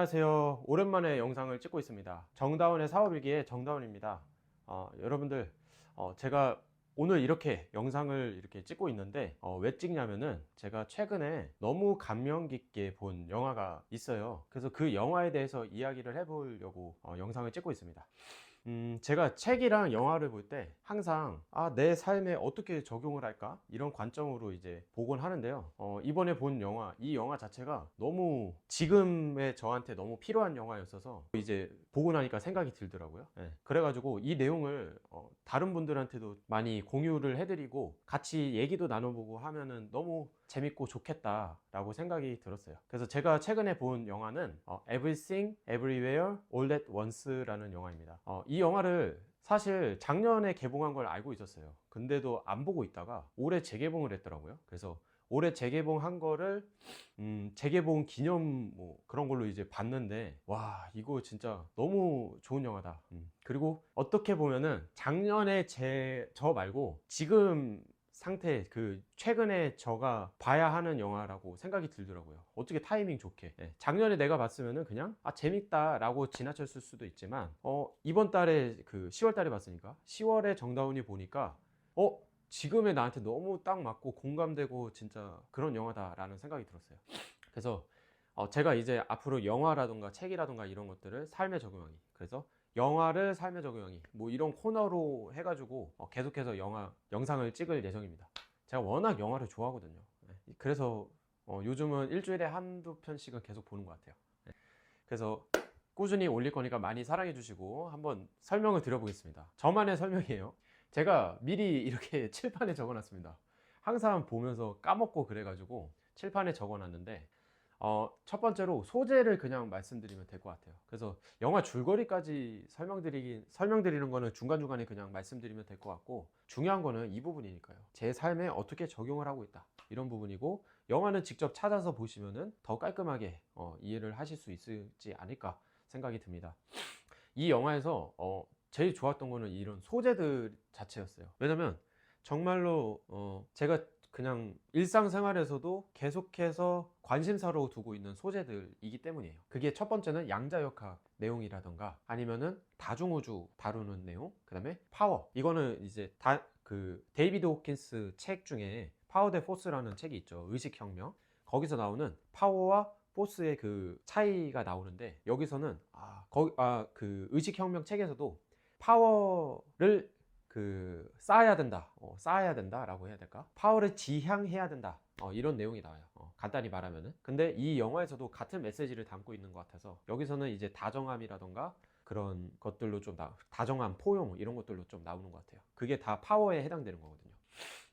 안녕하세요. 오랜만에 영상을 찍고 있습니다. 정다운의 사업일기의 정다운입니다. 여러분들, 제가 오늘 이렇게 영상을 이렇게 찍고 있는데 왜 찍냐면은 제가 최근에 너무 감명 깊게 본 영화가 있어요. 그래서 그 영화에 대해서 이야기를 해보려고 영상을 찍고 있습니다. 제가 책이랑 영화를 볼 때 항상 내 삶에 어떻게 적용을 할까? 이런 관점으로 이제 보곤 하는데요. 이번에 본 영화, 이 영화 자체가 너무 지금의 저한테 너무 필요한 영화였어서 이제 보고 나니까 생각이 들더라고요. 네. 그래가지고 이 내용을 다른 분들한테도 많이 공유를 해드리고 같이 얘기도 나눠보고 하면은 너무 재밌고 좋겠다라고 생각이 들었어요. 그래서 제가 최근에 본 영화는 Everything, Everywhere, All at Once라는 영화입니다. 이 영화를 사실 작년에 개봉한 걸 알고 있었어요. 근데도 안 보고 있다가 올해 재개봉을 했더라고요. 그래서 올해 재개봉한 거를 재개봉 기념 뭐 그런 걸로 이제 봤는데, 와, 이거 진짜 너무 좋은 영화다. 그리고 어떻게 보면은 작년에 저 말고 지금 상태, 그 최근에 저가 봐야 하는 영화라고 생각이 들더라고요. 어떻게 타이밍 좋게. 작년에 내가 봤으면은 그냥 재밌다 라고 지나쳤을 수도 있지만 이번 달에 그 10월 달에 봤으니까 10월에 정다운이 보니까 지금의 나한테 너무 딱 맞고 공감되고 진짜 그런 영화다라는 생각이 들었어요. 그래서 제가 이제 앞으로 영화라든가 책이라든가 이런 것들을 삶에 적용하기, 그래서 영화를 삶에 적용하기 뭐 이런 코너로 해가지고 계속해서 영상을 찍을 예정입니다. 제가 워낙 영화를 좋아하거든요. 그래서 요즘은 일주일에 한두 편씩은 계속 보는 것 같아요. 그래서 꾸준히 올릴 거니까 많이 사랑해 주시고 한번 설명을 드려보겠습니다. 저만의 설명이에요. 제가 미리 이렇게 칠판에 적어 놨습니다. 항상 보면서 까먹고 그래가지고 칠판에 적어 놨는데 첫 번째로 소재를 그냥 말씀드리면 될 것 같아요. 그래서 영화 줄거리까지 설명드리는 거는 중간중간에 그냥 말씀드리면 될 것 같고, 중요한 거는 이 부분이니까요. 제 삶에 어떻게 적용을 하고 있다, 이런 부분이고, 영화는 직접 찾아서 보시면은 더 깔끔하게 이해를 하실 수 있지 않을까 생각이 듭니다. 이 영화에서 제일 좋았던 거는 이런 소재들 자체였어요. 왜냐면 정말로 제가 그냥 일상생활에서도 계속해서 관심사로 두고 있는 소재들이기 때문이에요. 그게 첫 번째는 양자역학 내용이라던가 아니면은 다중우주 다루는 내용, 그 다음에 파워. 이거는 이제 그 데이비드 호킨스 책 중에 파워 대 포스라는 책이 있죠. 의식혁명. 거기서 나오는 파워와 포스의 그 차이가 나오는데, 여기서는 그 의식혁명 책에서도 파워를 쌓아야 된다, 쌓아야 된다라고 해야 될까? 파워를 지향해야 된다, 이런 내용이 나와요. 간단히 말하면은. 근데 이 영화에서도 같은 메시지를 담고 있는 것 같아서 여기서는 이제 다정함이라던가 그런 것들로 다정함, 포용 이런 것들로 좀 나오는 것 같아요. 그게 다 파워에 해당되는 거거든요.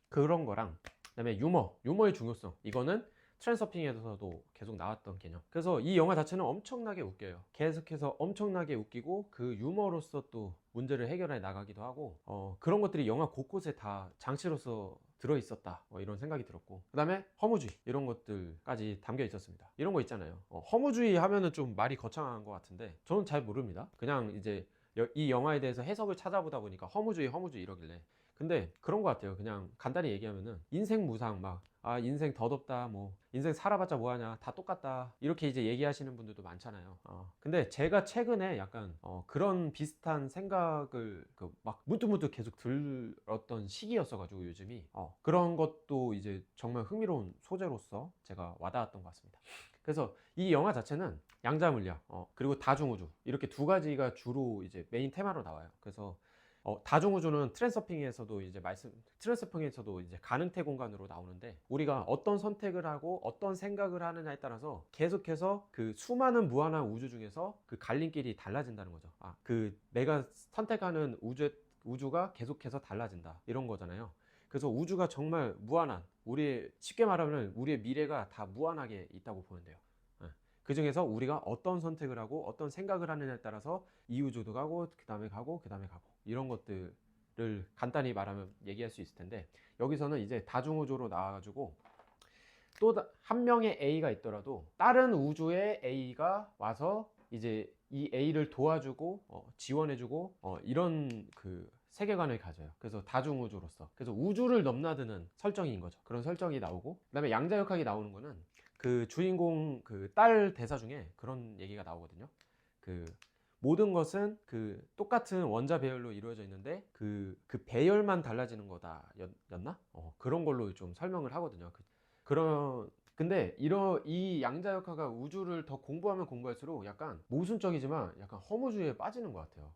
그런 거랑 그다음에 유머의 중요성, 이거는 트랜서핑에서도 계속 나왔던 개념. 그래서 이 영화 자체는 엄청나게 웃겨요. 계속해서 엄청나게 웃기고 그 유머로서 또 문제를 해결해 나가기도 하고 그런 것들이 영화 곳곳에 다 장치로서 들어있었다, 이런 생각이 들었고, 그 다음에 허무주의 이런 것들까지 담겨 있었습니다. 이런 거 있잖아요. 허무주의 하면은 좀 말이 거창한 것 같은데 저는 잘 모릅니다. 그냥 이제 이 영화에 대해서 해석을 찾아보다 보니까 허무주의 이러길래. 근데 그런 것 같아요. 그냥 간단히 얘기하면은 인생 무상, 인생 덧없다, 뭐 인생 살아봤자 뭐하냐, 다 똑같다, 이렇게 이제 얘기하시는 분들도 많잖아요. 근데 제가 최근에 약간 그런 비슷한 생각을 막 문득문득 계속 들었던 시기였어가지고 요즘이 그런 것도 이제 정말 흥미로운 소재로서 제가 와닿았던 것 같습니다. 그래서 이 영화 자체는 양자물리학 그리고 다중우주, 이렇게 두 가지가 주로 이제 메인 테마로 나와요. 그래서 다중우주는 트랜스퍼핑에서도 이제 가능태 공간으로 나오는데, 우리가 어떤 선택을 하고 어떤 생각을 하느냐에 따라서 계속해서 그 수많은 무한한 우주 중에서 그 갈림길이 달라진다는 거죠. 그 내가 선택하는 우주가 계속해서 달라진다, 이런 거잖아요. 그래서 우주가 정말 무한한, 쉽게 말하면 우리의 미래가 다 무한하게 있다고 보면 돼요. 그 중에서 우리가 어떤 선택을 하고 어떤 생각을 하느냐에 따라서 이 우주도 가고 그 다음에 가고 이런 것들을 간단히 말하면 얘기할 수 있을 텐데, 여기서는 이제 다중우주로 나와가지고 또 한 명의 A가 있더라도 다른 우주의 A가 와서 이제 이 A를 도와주고 지원해주고 이런 그 세계관을 가져요. 그래서 다중우주로서, 그래서 우주를 넘나드는 설정인 거죠. 그런 설정이 나오고, 그 다음에 양자역학이 나오는 거는 그 주인공 그 딸 대사 중에 그런 얘기가 나오거든요. 그 모든 것은 그 똑같은 원자 배열로 이루어져 있는데 그 배열만 달라지는 거다 였나? 그런 걸로 좀 설명을 하거든요. 그런 근데 이 양자역학가 우주를 더 공부하면 공부할수록 약간 모순적이지만 약간 허무주의에 빠지는 것 같아요.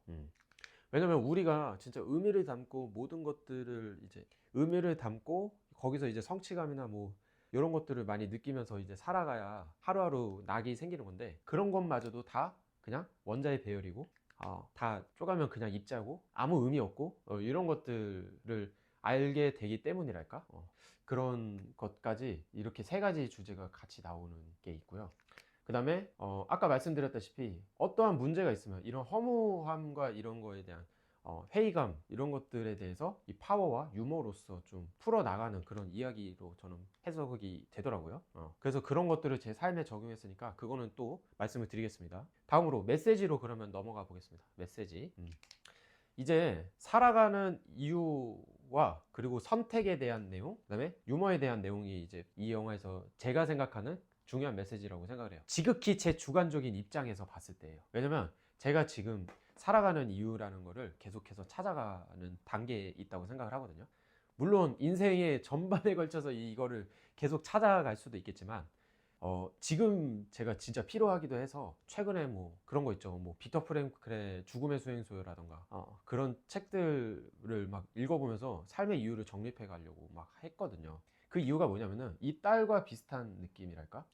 왜냐면 우리가 진짜 의미를 담고 모든 것들을 이제 의미를 담고 거기서 이제 성취감이나 뭐 이런 것들을 많이 느끼면서 이제 살아가야 하루하루 낙이 생기는 건데, 그런 것마저도 다 그냥 원자의 배열이고 다 쪼가면 그냥 입자고 아무 의미 없고 이런 것들을 알게 되기 때문이랄까. 그런 것까지 이렇게 세 가지 주제가 같이 나오는 게 있고요. 그 다음에 아까 말씀드렸다시피 어떠한 문제가 있으면 이런 허무함과 이런 거에 대한 회의감 이런 것들에 대해서 이 파워와 유머로서 좀 풀어나가는 그런 이야기로 저는 해석이 되더라고요. 그래서 그런 것들을 제 삶에 적용했으니까 그거는 또 말씀을 드리겠습니다. 다음으로 메시지로 그러면 넘어가 보겠습니다. 메시지. 이제 살아가는 이유와 그리고 선택에 대한 내용, 그 다음에 유머에 대한 내용이 이제 이 영화에서 제가 생각하는 중요한 메시지라고 생각을 해요. 지극히 제 주관적인 입장에서 봤을 때예요. 왜냐면 제가 지금 살아가는 이유라는 거를 계속해서 찾아가는 단계에 있다고 생각을 하거든요. 물론 인생의 전반에 걸쳐서 이거를 계속 찾아갈 수도 있겠지만 지금 제가 진짜 필요하기도 해서 최근에 뭐 그런 거 있죠. 뭐 비터 프랭클의 죽음의 수행소라던가 그런 책들을 막 읽어보면서 삶의 이유를 정립해 가려고 막 했거든요. 그 이유가 뭐냐면은 이 딸과 비슷한 느낌이랄까?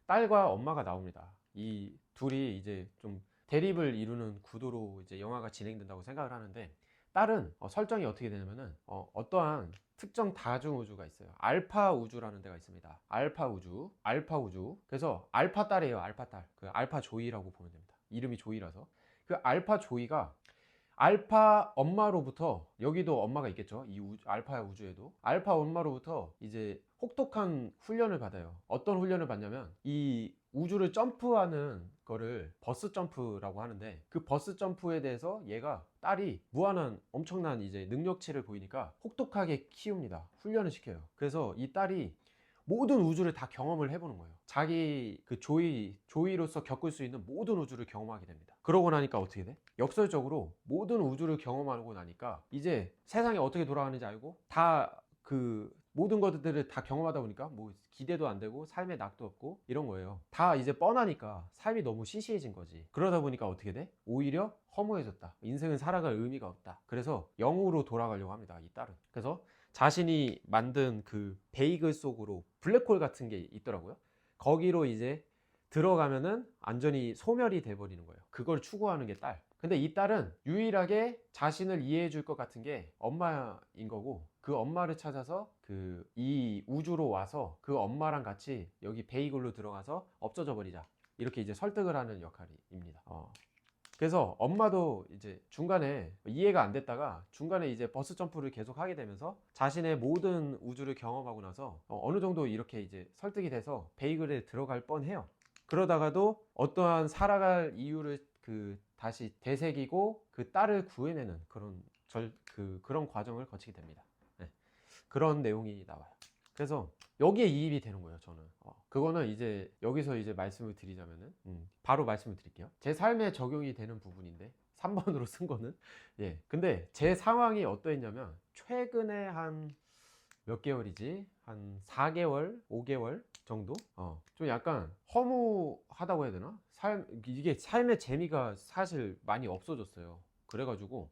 딸과 엄마가 나옵니다. 이 둘이 이제 좀 대립을 이루는 구도로 이제 영화가 진행된다고 생각을 하는데, 딸은 설정이 어떻게 되냐면은 어떠한 특정 다중 우주가 있어요. 알파 우주라는 데가 있습니다. 알파 우주. 그래서 알파 딸이에요. 알파 딸. 그 알파 조이라고 보면 됩니다. 이름이 조이라서. 그 알파 조이가 알파 엄마로부터, 여기도 엄마가 있겠죠. 이 알파 우주에도 알파 엄마로부터 이제 혹독한 훈련을 받아요. 어떤 훈련을 받냐면 이 우주를 점프하는 거를 버스 점프라고 하는데, 그 버스 점프에 대해서 얘가 딸이 무한한 엄청난 이제 능력치를 보이니까 혹독하게 키웁니다. 훈련을 시켜요. 그래서 이 딸이 모든 우주를 다 경험을 해보는 거예요. 자기 그 조이로서 겪을 수 있는 모든 우주를 경험하게 됩니다. 그러고 나니까 어떻게 돼? 역설적으로 모든 우주를 경험하고 나니까 이제 세상이 어떻게 돌아가는지 알고, 다 그 모든 것들을 다 경험하다 보니까 뭐 기대도 안 되고 삶에 낙도 없고 이런 거예요. 다 이제 뻔하니까 삶이 너무 시시해진 거지. 그러다 보니까 어떻게 돼? 오히려 허무해졌다. 인생은 살아갈 의미가 없다. 그래서 영으로 돌아가려고 합니다, 이 딸은. 그래서 자신이 만든 그 베이글 속으로 블랙홀 같은 게 있더라고요. 거기로 이제 들어가면은 완전히 소멸이 돼버리는 거예요. 그걸 추구하는 게 딸. 근데 이 딸은 유일하게 자신을 이해해 줄 것 같은 게 엄마인 거고, 그 엄마를 찾아서 그 이 우주로 와서 그 엄마랑 같이 여기 베이글로 들어가서 없어져 버리자, 이렇게 이제 설득을 하는 역할입니다. 그래서 엄마도 이제 중간에 이해가 안 됐다가 중간에 이제 버스 점프를 계속 하게 되면서 자신의 모든 우주를 경험하고 나서 어느 정도 이렇게 이제 설득이 돼서 베이글에 들어갈 뻔해요. 그러다가도 어떠한 살아갈 이유를 다시 되새기고 그 딸을 구해내는 그런 과정을 거치게 됩니다. 네. 그런 내용이 나와요. 그래서 여기에 이입이 되는 거예요, 저는. 그거는 이제 여기서 이제 말씀을 드리자면은 바로 말씀을 드릴게요. 제 삶에 적용이 되는 부분인데 3번으로 쓴 거는 예. 근데 제 상황이 어떠했냐면 최근에 한 몇 개월이지? 한 4개월, 5개월 정도? 좀 약간 허무하다고 해야 되나? 이게 삶의 재미가 사실 많이 없어졌어요. 그래가지고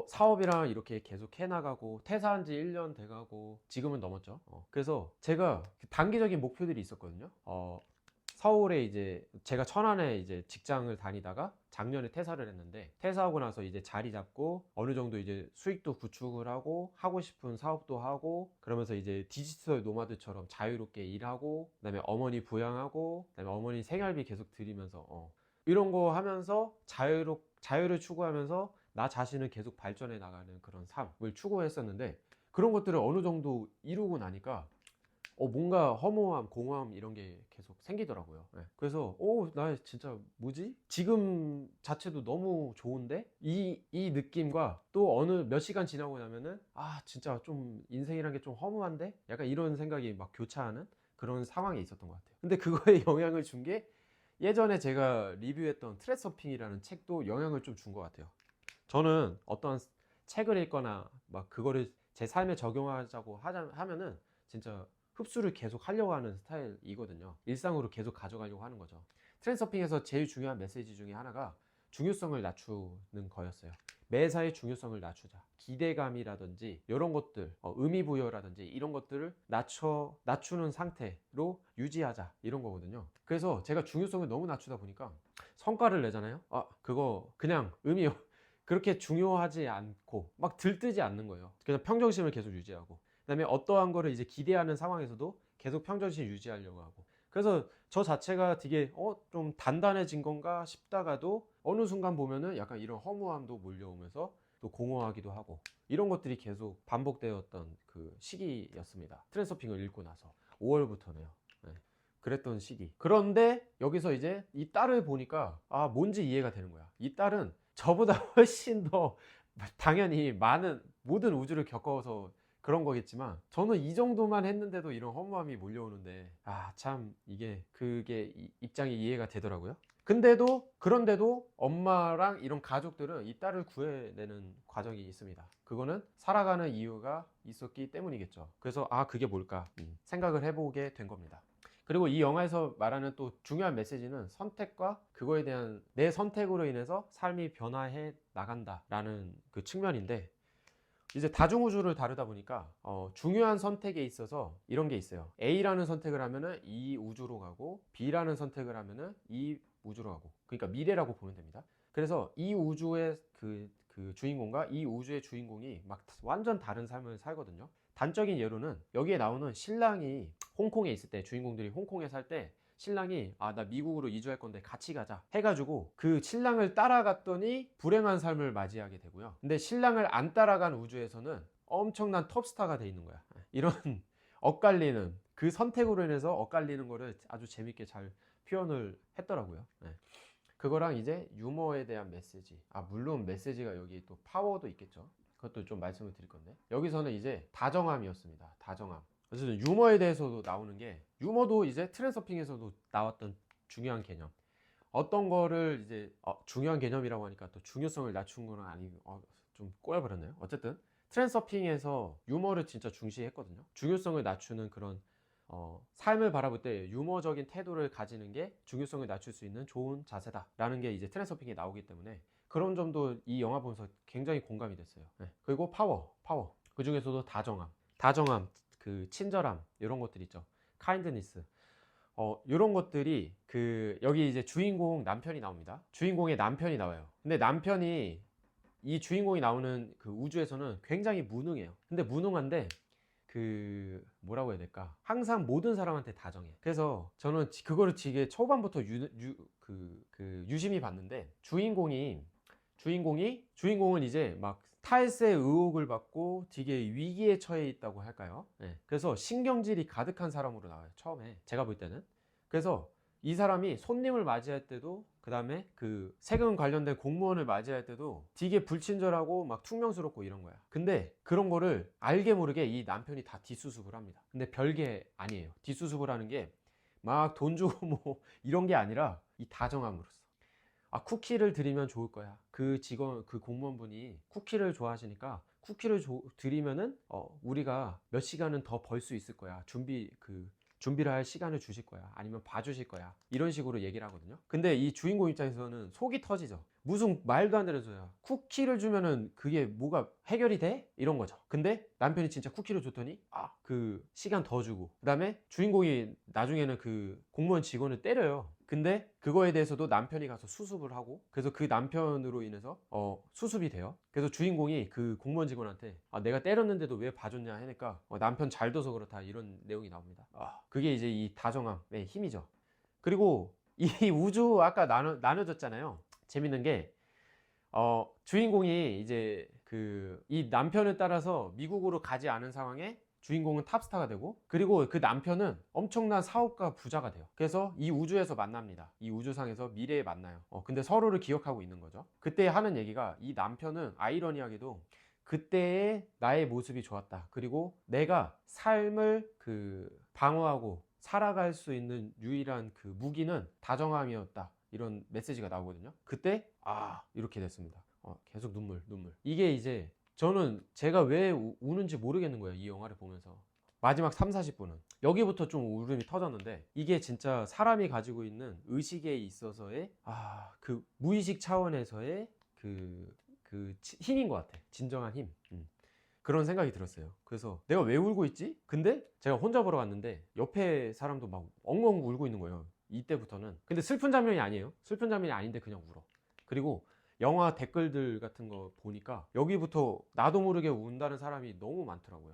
사업이랑 이렇게 계속 해나가고 퇴사한 지 1년 돼가고 지금은 넘었죠. 그래서 제가 단기적인 목표들이 있었거든요. 서울에 이제 제가 천안에 이제 직장을 다니다가 작년에 퇴사를 했는데, 퇴사하고 나서 이제 자리 잡고 어느 정도 이제 수익도 구축을 하고 하고 싶은 사업도 하고 그러면서 이제 디지털 노마드처럼 자유롭게 일하고, 그다음에 어머니 부양하고, 그다음에 어머니 생활비 계속 드리면서 이런 거 하면서 자유를 추구하면서 나 자신을 계속 발전해 나가는 그런 삶을 추구했었는데, 그런 것들을 어느 정도 이루고 나니까 뭔가 허무함, 공허함 이런 게 계속 생기더라고요. 네. 그래서 나 진짜 뭐지? 지금 자체도 너무 좋은데 이 느낌과 또 어느 몇 시간 지나고 나면은 진짜 좀 인생이란 게 좀 허무한데? 약간 이런 생각이 막 교차하는 그런 상황에 있었던 것 같아요. 근데 그거에 영향을 준 게 예전에 제가 리뷰했던 트레서핑이라는 책도 영향을 좀 준 것 같아요. 저는 어떤 책을 읽거나 막 그거를 제 삶에 적용하자고 하면은 진짜 흡수를 계속 하려고 하는 스타일이거든요. 일상으로 계속 가져가려고 하는 거죠. 트랜서핑에서 제일 중요한 메시지 중에 하나가 중요성을 낮추는 거였어요. 매사의 중요성을 낮추자. 기대감이라든지 이런 것들, 의미 부여라든지 이런 것들을 낮추는 상태로 유지하자, 이런 거거든요. 그래서 제가 중요성을 너무 낮추다 보니까 성과를 내잖아요. 그거 그냥 그렇게 중요하지 않고 막 들뜨지 않는 거예요. 그냥 평정심을 계속 유지하고, 그다음에 어떠한 거를 이제 기대하는 상황에서도 계속 평정심 유지하려고 하고. 그래서 저 자체가 되게 좀 단단해진 건가 싶다가도 어느 순간 보면은 약간 이런 허무함도 몰려오면서 또 공허하기도 하고, 이런 것들이 계속 반복되었던 그 시기였습니다. 트랜서핑을 읽고 나서 5월부터네요. 그랬던 시기. 그런데 여기서 이제 이 딸을 보니까 뭔지 이해가 되는 거야. 이 딸은 저보다 훨씬 더 당연히 많은 모든 우주를 겪어서 그런 거겠지만, 저는 이 정도만 했는데도 이런 허무함이 몰려오는데 참 그게 입장이 이해가 되더라고요. 그런데도 엄마랑 이런 가족들은 이 딸을 구해내는 과정이 있습니다. 그거는 살아가는 이유가 있었기 때문이겠죠. 그래서 그게 뭘까 생각을 해보게 된 겁니다. 그리고 이 영화에서 말하는 또 중요한 메시지는 선택과 그거에 대한 내 선택으로 인해서 삶이 변화해 나간다라는 그 측면인데, 이제 다중우주를 다루다 보니까 중요한 선택에 있어서 이런 게 있어요. A라는 선택을 하면은 이 우주로 가고, B라는 선택을 하면은 이 우주로 가고, 그러니까 미래라고 보면 됩니다. 그래서 이 우주의 그 주인공과 이 우주의 주인공이 막 완전 다른 삶을 살거든요. 단적인 예로는 여기에 나오는 신랑이 홍콩에 있을 때, 주인공들이 홍콩에 살 때 신랑이 나 미국으로 이주할 건데 같이 가자 해가지고 그 신랑을 따라갔더니 불행한 삶을 맞이하게 되고요. 근데 신랑을 안 따라간 우주에서는 엄청난 톱스타가 돼 있는 거야. 이런 엇갈리는, 그 선택으로 인해서 엇갈리는 거를 아주 재밌게 잘 표현을 했더라고요. 그거랑 이제 유머에 대한 메시지, 물론 메시지가 여기 또 파워도 있겠죠. 그것도 좀 말씀을 드릴 건데, 여기서는 이제 다정함이었습니다. 다정함. 그래서 유머에 대해서도 나오는 게, 유머도 이제 트랜서핑에서도 나왔던 중요한 개념. 어떤 거를 이제 중요한 개념이라고 하니까 또 중요성을 낮춘 거는 아니고 좀 꼬여버렸네요. 어쨌든 트랜서핑에서 유머를 진짜 중시했거든요. 중요성을 낮추는 그런 삶을 바라볼 때 유머적인 태도를 가지는 게 중요성을 낮출 수 있는 좋은 자세다라는 게 이제 트랜서핑에 나오기 때문에, 그런 점도 이 영화 보면서 굉장히 공감이 됐어요. 그리고 파워. 그 중에서도 다정함, 그 친절함, 이런 것들 있죠. 카인드니스. 이런 것들이 여기 이제 주인공 남편이 나옵니다. 주인공의 남편이 나와요. 근데 남편이, 이 주인공이 나오는 그 우주에서는 굉장히 무능해요. 근데 무능한데 뭐라고 해야 될까? 항상 모든 사람한테 다정해. 그래서 저는 그거를 되게 초반부터 유심히 봤는데, 주인공은 이제 막 탈세 의혹을 받고 되게 위기에 처해 있다고 할까요? 그래서 신경질이 가득한 사람으로 나와요, 처음에 제가 볼 때는. 그래서 이 사람이 손님을 맞이할 때도, 그 다음에 그 세금 관련된 공무원을 맞이할 때도 되게 불친절하고 막 퉁명스럽고 이런 거야. 근데 그런 거를 알게 모르게 이 남편이 다 뒷수습을 합니다. 근데 별게 아니에요. 뒷수습을 하는 게 막 돈 주고 뭐 이런 게 아니라 이 다정함으로써. 쿠키를 드리면 좋을 거야. 그 공무원분이 쿠키를 좋아하시니까 쿠키를 드리면은 우리가 몇 시간은 더 벌 수 있을 거야. 준비를 할 시간을 주실 거야. 아니면 봐주실 거야. 이런 식으로 얘기를 하거든요. 근데 이 주인공 입장에서는 속이 터지죠. 무슨 말도 안 되는 소리야. 쿠키를 주면은 그게 뭐가 해결이 돼? 이런 거죠. 근데 남편이 진짜 쿠키를 줬더니 그 시간 더 주고, 그 다음에 주인공이 나중에는 그 공무원 직원을 때려요. 근데 그거에 대해서도 남편이 가서 수습을 하고, 그래서 그 남편으로 인해서 수습이 돼요. 그래서 주인공이 그 공무원 직원한테 내가 때렸는데도 왜 봐줬냐 하니까 남편 잘 둬서 그렇다, 이런 내용이 나옵니다. 그게 이제 이 다정함의 힘이죠. 그리고 이 우주 아까 나눠졌잖아요. 재밌는 게 주인공이 이제 이 남편을 따라서 미국으로 가지 않은 상황에 주인공은 탑스타가 되고, 그리고 그 남편은 엄청난 사업가 부자가 돼요. 그래서 이 우주에서 만납니다. 이 우주상에서 미래에 만나요. 근데 서로를 기억하고 있는 거죠. 그때 하는 얘기가, 이 남편은 아이러니하게도 그때의 나의 모습이 좋았다. 그리고 내가 삶을 방어하고 살아갈 수 있는 유일한 그 무기는 다정함이었다, 이런 메시지가 나오거든요. 그때 이렇게 됐습니다. 계속 눈물. 이게 이제 저는 제가 왜 우는지 모르겠는 거예요, 이 영화를 보면서. 마지막 3, 40분은 여기부터 좀 울음이 터졌는데, 이게 진짜 사람이 가지고 있는 의식에 있어서의 그 무의식 차원에서의 힘인 것 같아. 진정한 힘. 그런 생각이 들었어요. 그래서 내가 왜 울고 있지? 근데 제가 혼자 보러 갔는데 옆에 사람도 막 엉엉 울고 있는 거예요, 이때부터는. 근데 슬픈 장면이 아니에요. 슬픈 장면이 아닌데 그냥 울어. 그리고 영화 댓글들 같은 거 보니까 여기부터 나도 모르게 운다는 사람이 너무 많더라고요.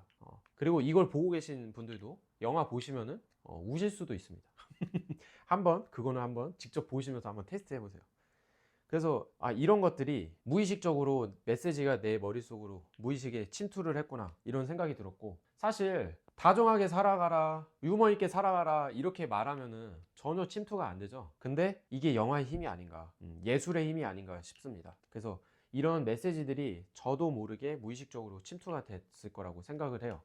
그리고 이걸 보고 계신 분들도 영화 보시면은 우실 수도 있습니다. 그거는 한번 직접 보시면서 한번 테스트 해보세요. 그래서 이런 것들이 무의식적으로 메시지가 내 머릿속으로 무의식에 침투를 했구나, 이런 생각이 들었고, 사실 다정하게 살아가라, 유머 있게 살아가라 이렇게 말하면은 전혀 침투가 안 되죠. 근데 이게 영화의 힘이 아닌가, 예술의 힘이 아닌가 싶습니다. 그래서 이런 메시지들이 저도 모르게 무의식적으로 침투가 됐을 거라고 생각을 해요.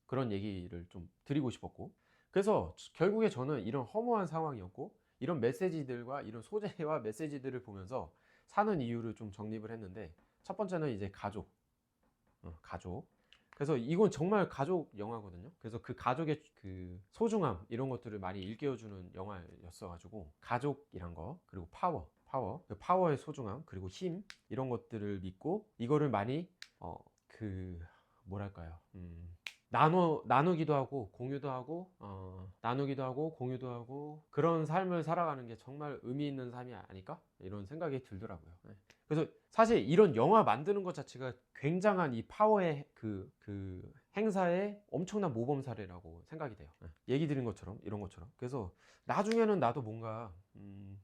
그런 얘기를 좀 드리고 싶었고, 그래서 결국에 저는 이런 허무한 상황이었고, 이런 메시지들과 이런 소재와 메시지들을 보면서 사는 이유를 좀 정립을 했는데, 첫 번째는 이제 가족. 그래서 이건 정말 가족 영화거든요. 그래서 그 가족의 그 소중함, 이런 것들을 많이 일깨워주는 영화였어 가지고, 가족이란 거, 그리고 그 파워의 소중함, 그리고 힘, 이런 것들을 믿고 이거를 많이 뭐랄까요, 나누기도 하고 공유도 하고, 나누기도 하고 공유도 하고, 그런 삶을 살아가는 게 정말 의미 있는 삶이 아닐까, 이런 생각이 들더라고요. 그래서 사실 이런 영화 만드는 것 자체가 굉장한 이 파워의 그 행사의 엄청난 모범 사례라고 생각이 돼요. 얘기 드린 것처럼, 이런 것처럼. 그래서 나중에는 나도 뭔가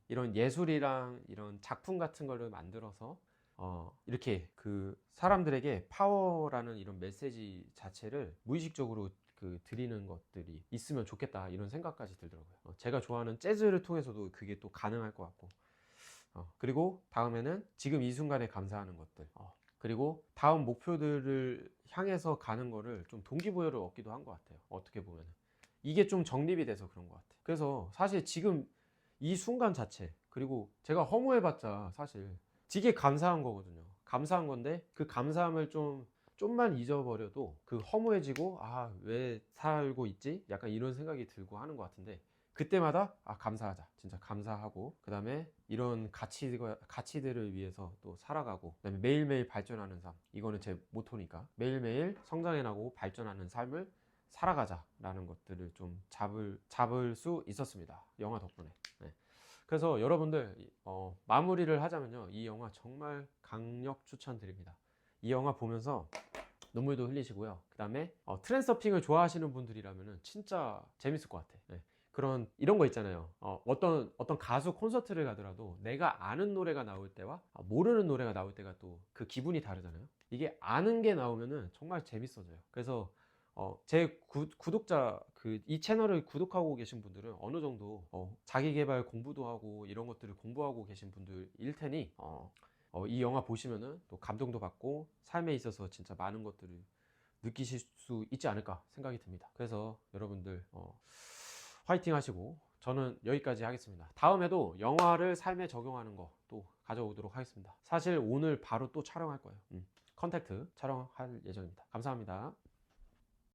이런 예술이랑 이런 작품 같은 거를 만들어서 이렇게 그 사람들에게 파워라는 이런 메시지 자체를 무의식적으로 드리는 것들이 있으면 좋겠다, 이런 생각까지 들더라고요. 제가 좋아하는 재즈를 통해서도 그게 또 가능할 것 같고, 그리고 다음에는 지금 이 순간에 감사하는 것들, 그리고 다음 목표들을 향해서 가는 거를 좀 동기부여를 얻기도 한 것 같아요. 어떻게 보면 이게 좀 정립이 돼서 그런 것 같아요. 그래서 사실 지금 이 순간 자체, 그리고 제가 허무해봤자 사실 되게 감사한 거거든요. 감사한 건데 그 감사함을 좀만 잊어버려도 그 허무해지고, 왜 살고 있지? 약간 이런 생각이 들고 하는 것 같은데, 그때마다 감사하자, 진짜 감사하고, 그 다음에 이런 가치들을 위해서 또 살아가고, 그 다음에 매일매일 발전하는 삶, 이거는 제 모토니까 매일매일 성장해나가고 발전하는 삶을 살아가자 라는 것들을 좀 잡을 수 있었습니다, 영화 덕분에. 네. 그래서 여러분들 마무리를 하자면요, 이 영화 정말 강력 추천드립니다. 이 영화 보면서 눈물도 흘리시고요. 그 다음에 트랜서핑을 좋아하시는 분들이라면 진짜 재밌을 것 같아. 네. 이런 거 있잖아요. 어떤 가수 콘서트를 가더라도 내가 아는 노래가 나올 때와 모르는 노래가 나올 때가 또 그 기분이 다르잖아요. 이게 아는 게 나오면은 정말 재밌어져요. 그래서 제 구독자, 이 채널을 구독하고 계신 분들은 어느 정도 자기 개발 공부도 하고 이런 것들을 공부하고 계신 분들일 테니, 이 영화 보시면은 또 감동도 받고 삶에 있어서 진짜 많은 것들을 느끼실 수 있지 않을까 생각이 듭니다. 그래서 여러분들 화이팅 하시고, 저는 여기까지 하겠습니다. 다음에도 영화를 삶에 적용하는 거 또 가져오도록 하겠습니다. 사실 오늘 바로 또 촬영할 거예요. 컨택트 촬영할 예정입니다. 감사합니다.